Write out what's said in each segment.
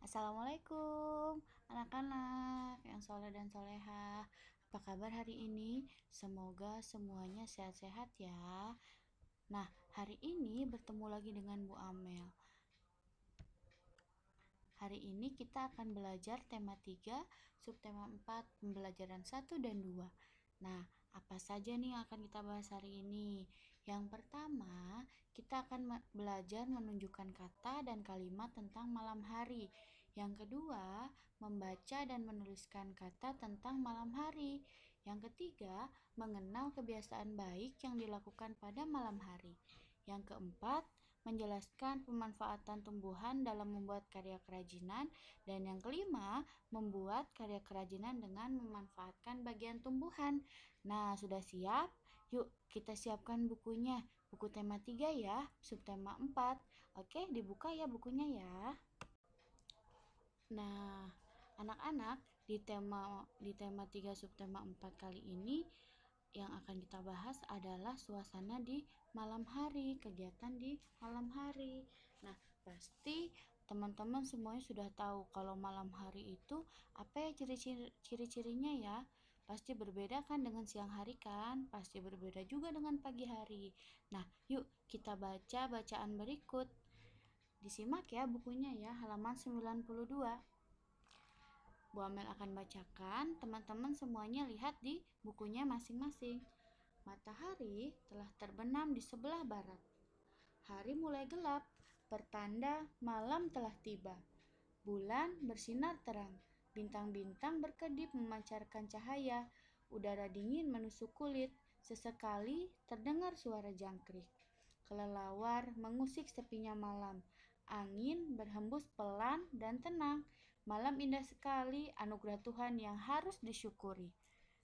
Assalamualaikum anak-anak yang soleh dan soleha. Apa kabar hari ini? Semoga semuanya sehat-sehat ya. Nah, hari ini bertemu lagi dengan Bu Amel. Hari ini kita akan belajar tema 3, subtema 4, pembelajaran 1 dan 2. Nah, apa saja nih yang akan kita bahas hari ini? Yang pertama, kita akan belajar menunjukkan kata dan kalimat tentang malam hari. Yang kedua, membaca dan menuliskan kata tentang malam hari. Yang ketiga, mengenal kebiasaan baik yang dilakukan pada malam hari. Yang keempat, menjelaskan pemanfaatan tumbuhan dalam membuat karya kerajinan. Dan yang kelima, membuat karya kerajinan dengan memanfaatkan bagian tumbuhan. Nah, sudah siap? Yuk, kita siapkan bukunya. Buku tema 3 ya, subtema 4. Oke, dibuka ya bukunya ya. Nah, anak-anak, di tema 3 subtema 4 kali ini yang akan kita bahas adalah suasana di malam hari, kegiatan di malam hari. Nah, pasti teman-teman semuanya sudah tahu kalau malam hari itu apa ya ciri-cirinya ya. Pasti berbeda kan dengan siang hari kan? Pasti berbeda juga dengan pagi hari. Nah, yuk kita baca bacaan berikut. Disimak ya bukunya ya, halaman 92. Bu Amel akan bacakan, teman-teman semuanya lihat di bukunya masing-masing. Matahari telah terbenam di sebelah barat. Hari mulai gelap, pertanda malam telah tiba. Bulan bersinar terang, bintang-bintang berkedip memancarkan cahaya. Udara dingin menusuk kulit, sesekali terdengar suara jangkrik. Kelelawar mengusik sepinya malam. Angin berhembus pelan dan tenang. Malam indah sekali, anugerah Tuhan yang harus disyukuri.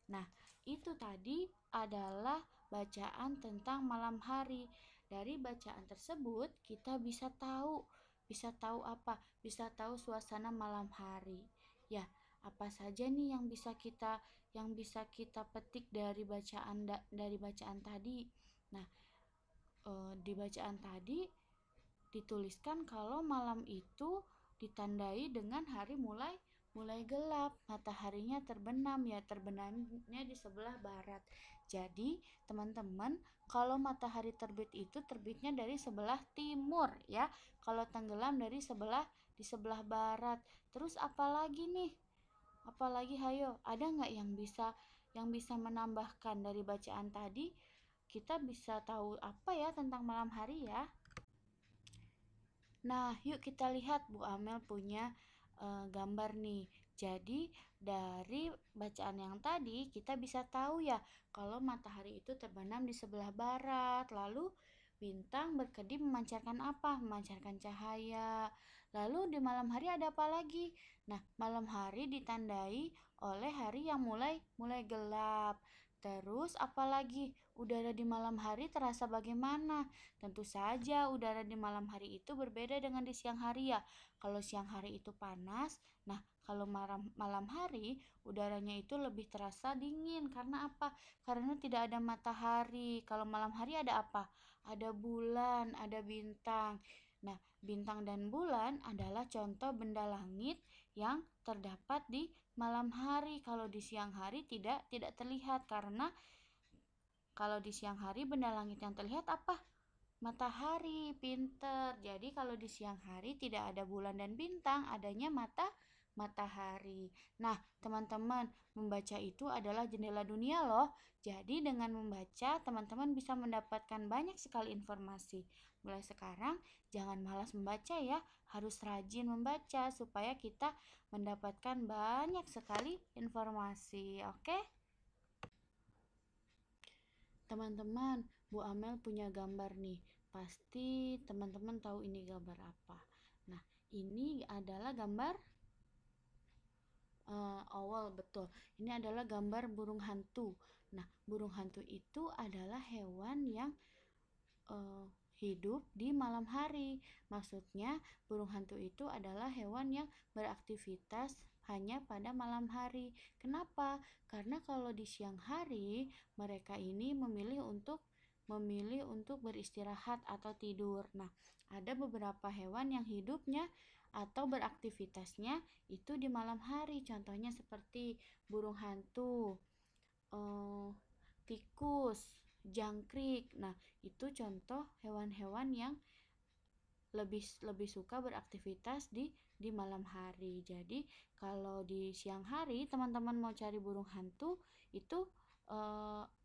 Nah, itu tadi adalah bacaan tentang malam hari. Dari bacaan tersebut, kita bisa tahu apa? Bisa tahu suasana malam hari. Ya, apa saja nih yang bisa kita petik dari bacaan tadi? Nah, di bacaan tadi dituliskan kalau malam itu ditandai dengan hari mulai gelap, mataharinya terbenam ya, terbenamnya di sebelah barat. Jadi teman-teman, kalau matahari terbit itu terbitnya dari sebelah timur ya, kalau tenggelam di sebelah barat. Terus apalagi nih, apalagi hayo, ada nggak yang bisa menambahkan dari bacaan tadi? Kita bisa tahu apa ya tentang malam hari ya? Nah, yuk kita lihat Bu Amel punya gambar nih. Jadi dari bacaan yang tadi kita bisa tahu ya kalau matahari itu terbenam di sebelah barat. Lalu bintang berkedip memancarkan apa? Memancarkan cahaya. Lalu di malam hari ada apa lagi? Nah, malam hari ditandai oleh hari yang mulai gelap. Terus apalagi? Udara di malam hari terasa bagaimana? Tentu saja udara di malam hari itu berbeda dengan di siang hari ya. Kalau siang hari itu panas, nah kalau malam hari udaranya itu lebih terasa dingin. Karena apa? Karena tidak ada matahari. Kalau malam hari ada apa? Ada bulan, ada bintang. Nah, bintang dan bulan adalah contoh benda langit yang terdapat di malam hari. Kalau di siang hari tidak terlihat, karena kalau di siang hari benda langit yang terlihat apa? Matahari. Pinter. Jadi kalau di siang hari tidak ada bulan dan bintang, adanya matahari. Nah, teman-teman, membaca itu adalah jendela dunia loh. Jadi dengan membaca, teman-teman bisa mendapatkan banyak sekali informasi. Mulai sekarang, jangan malas membaca ya. Harus rajin membaca supaya kita mendapatkan banyak sekali informasi. Oke? Teman-teman, Bu Amel punya gambar nih. Pasti teman-teman tahu ini gambar apa. Nah, ini adalah gambar owl, betul. Ini adalah gambar burung hantu. Nah, burung hantu itu adalah hewan yang uh, hidup di malam hari. Maksudnya, burung hantu itu adalah hewan yang beraktivitas hanya pada malam hari. Kenapa? Karena kalau di siang hari, mereka ini memilih untuk beristirahat atau tidur. Nah, ada beberapa hewan yang hidupnya atau beraktivitasnya itu di malam hari. Contohnya seperti burung hantu, tikus, jangkrik. Nah, itu contoh hewan-hewan yang lebih lebih suka beraktivitas di malam hari. Jadi, kalau di siang hari teman-teman mau cari burung hantu itu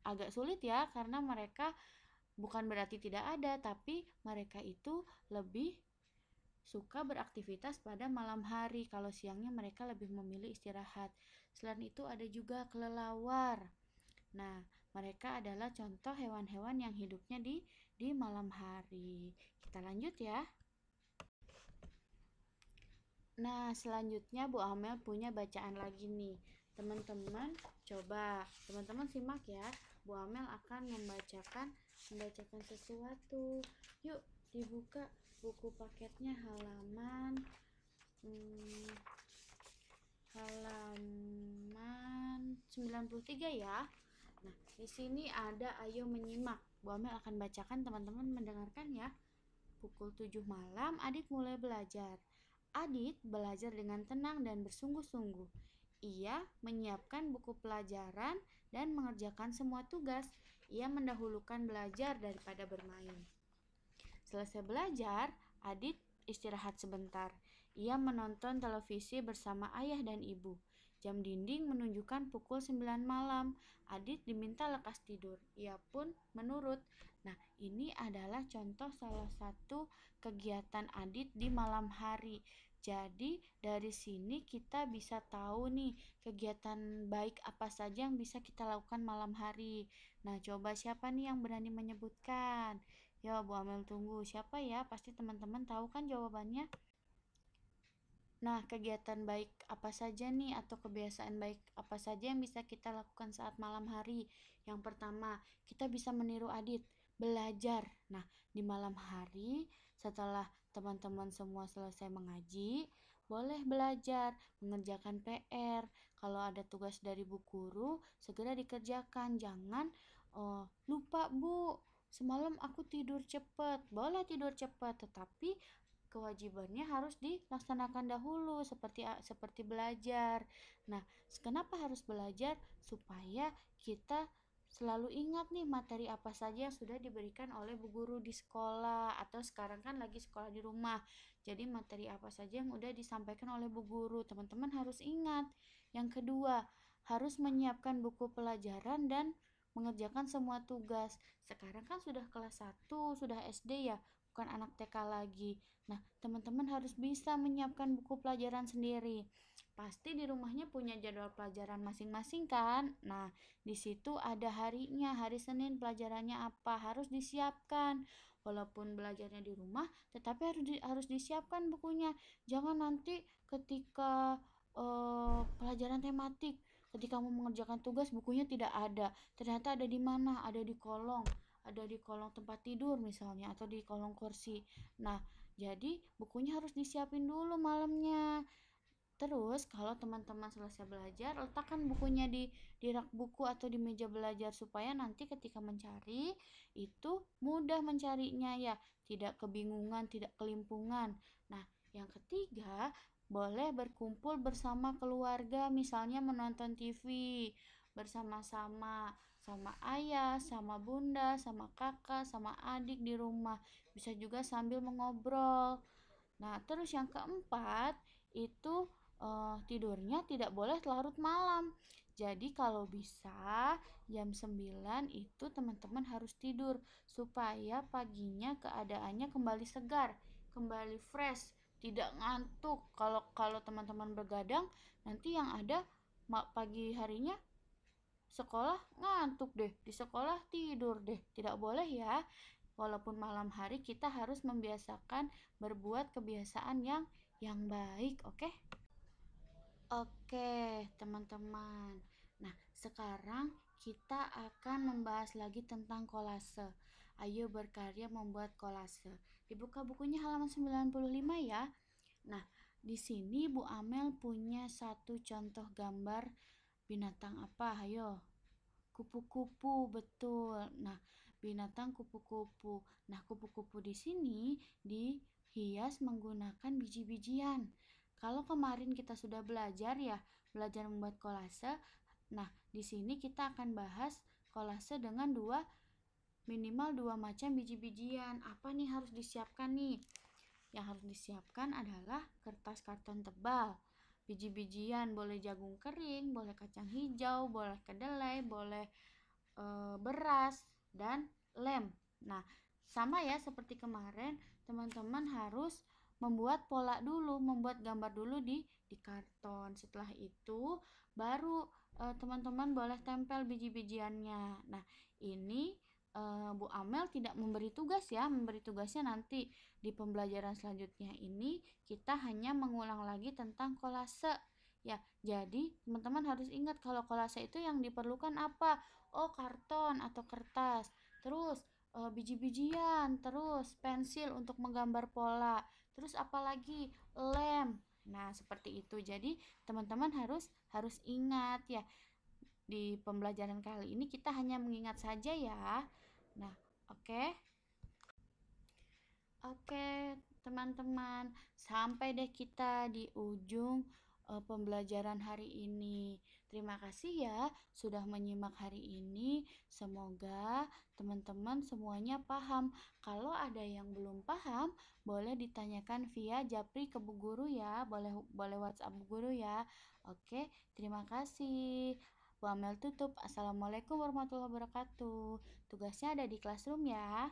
agak sulit ya, karena mereka bukan berarti tidak ada, tapi mereka itu lebih suka beraktivitas pada malam hari. Kalau siangnya mereka lebih memilih istirahat. Selain itu ada juga kelelawar. Nah, mereka adalah contoh hewan-hewan yang hidupnya di malam hari. Kita lanjut ya. Nah, selanjutnya Bu Amel punya bacaan lagi nih. Teman-teman, coba teman-teman simak ya. Bu Amel akan membacakan sesuatu. Yuk, dibuka buku paketnya halaman 93 ya. Nah, di sini ada ayo menyimak. Bu Amel akan bacakan, teman-teman mendengarkan ya. Pukul 7 malam, Adit mulai belajar. Adit belajar dengan tenang dan bersungguh-sungguh. Ia menyiapkan buku pelajaran dan mengerjakan semua tugas. Ia mendahulukan belajar daripada bermain. Selesai belajar, Adit istirahat sebentar. Ia menonton televisi bersama ayah dan ibu. Jam dinding menunjukkan pukul 9 malam. Adit diminta lekas tidur. Ia pun menurut. Nah, ini adalah contoh salah satu kegiatan Adit di malam hari. Jadi, dari sini kita bisa tahu nih kegiatan baik apa saja yang bisa kita lakukan malam hari. Nah, coba siapa nih yang berani menyebutkan? Ya, Bu Amel tunggu. Siapa ya? Pasti teman-teman tahu kan jawabannya? Nah, kegiatan baik apa saja nih atau kebiasaan baik apa saja yang bisa kita lakukan saat malam hari? Yang pertama, kita bisa meniru Adit, belajar. Nah, di malam hari setelah teman-teman semua selesai mengaji, boleh belajar, mengerjakan PR. Kalau ada tugas dari Bu Guru, segera dikerjakan. Jangan lupa Bu, semalam aku tidur cepat. Boleh tidur cepat, tetapi kewajibannya harus dilaksanakan dahulu, seperti belajar. Nah, kenapa harus belajar? Supaya kita selalu ingat nih materi apa saja yang sudah diberikan oleh Bu Guru di sekolah, atau sekarang kan lagi sekolah di rumah. Jadi materi apa saja yang udah disampaikan oleh Bu Guru, teman-teman harus ingat. Yang kedua, harus menyiapkan buku pelajaran dan mengerjakan semua tugas. Sekarang kan sudah kelas 1, sudah SD ya, bukan anak TK lagi. Nah, teman-teman harus bisa menyiapkan buku pelajaran sendiri. Pasti di rumahnya punya jadwal pelajaran masing-masing kan? Nah, di situ ada harinya, hari Senin pelajarannya apa, harus disiapkan. Walaupun belajarnya di rumah, tetapi harus disiapkan bukunya. Jangan nanti ketika pelajaran tematik, ketika mau mengerjakan tugas bukunya tidak ada. Ternyata ada di mana? Ada di kolong. Ada di kolong tempat tidur misalnya, atau di kolong kursi. Nah, jadi bukunya harus disiapin dulu malamnya. Terus kalau teman-teman selesai belajar, letakkan bukunya di rak buku atau di meja belajar supaya nanti ketika mencari itu mudah mencarinya ya, tidak kebingungan, tidak kelimpungan. Nah, yang ketiga, boleh berkumpul bersama keluarga, misalnya menonton TV bersama-sama, sama ayah, sama bunda, sama kakak, sama adik di rumah. Bisa juga sambil mengobrol. Nah, terus yang keempat itu tidurnya tidak boleh larut malam. Jadi kalau bisa jam 9 itu teman-teman harus tidur supaya paginya keadaannya kembali segar, kembali fresh, tidak ngantuk. Kalau teman-teman bergadang, nanti yang ada pagi harinya sekolah ngantuk deh, di sekolah tidur deh. Tidak boleh ya. Walaupun malam hari kita harus membiasakan berbuat kebiasaan yang baik, oke? Oke, teman-teman. Nah, sekarang kita akan membahas lagi tentang kolase. Ayo berkarya membuat kolase. Dibuka bukunya halaman 95 ya. Nah, di sini Bu Amel punya satu contoh gambar binatang apa? Ayo. Kupu-kupu, betul. Nah, binatang kupu-kupu. Nah, kupu-kupu di sini hias menggunakan biji-bijian. Kalau kemarin kita sudah belajar membuat kolase. Nah, di sini kita akan bahas kolase dengan minimal dua macam biji-bijian. Apa nih harus disiapkan nih? Yang harus disiapkan adalah kertas karton tebal, biji-bijian, boleh jagung kering, boleh kacang hijau, boleh kedelai, boleh beras, dan lem. Nah, sama ya seperti kemarin, teman-teman harus membuat pola dulu, membuat gambar dulu di karton. Setelah itu baru teman-teman boleh tempel biji-bijiannya. Nah, ini Bu Amel tidak memberi tugas ya, memberi tugasnya nanti di pembelajaran selanjutnya. Ini kita hanya mengulang lagi tentang kolase. Ya, jadi teman-teman harus ingat kalau kolase itu yang diperlukan apa? Oh, karton atau kertas. Terus biji-bijian, terus pensil untuk menggambar pola. Terus apalagi lem. Nah, seperti itu. Jadi, teman-teman harus ingat ya. Di pembelajaran kali ini kita hanya mengingat saja ya. Nah, oke. Oke, teman-teman, sampai deh kita di ujung pembelajaran hari ini. Terima kasih ya sudah menyimak hari ini. Semoga teman-teman semuanya paham. Kalau ada yang belum paham, boleh ditanyakan via Japri ke Bu Guru ya. Boleh WhatsApp Bu Guru ya. Oke, terima kasih. Bu Amel tutup. Assalamualaikum warahmatullahi wabarakatuh. Tugasnya ada di classroom ya.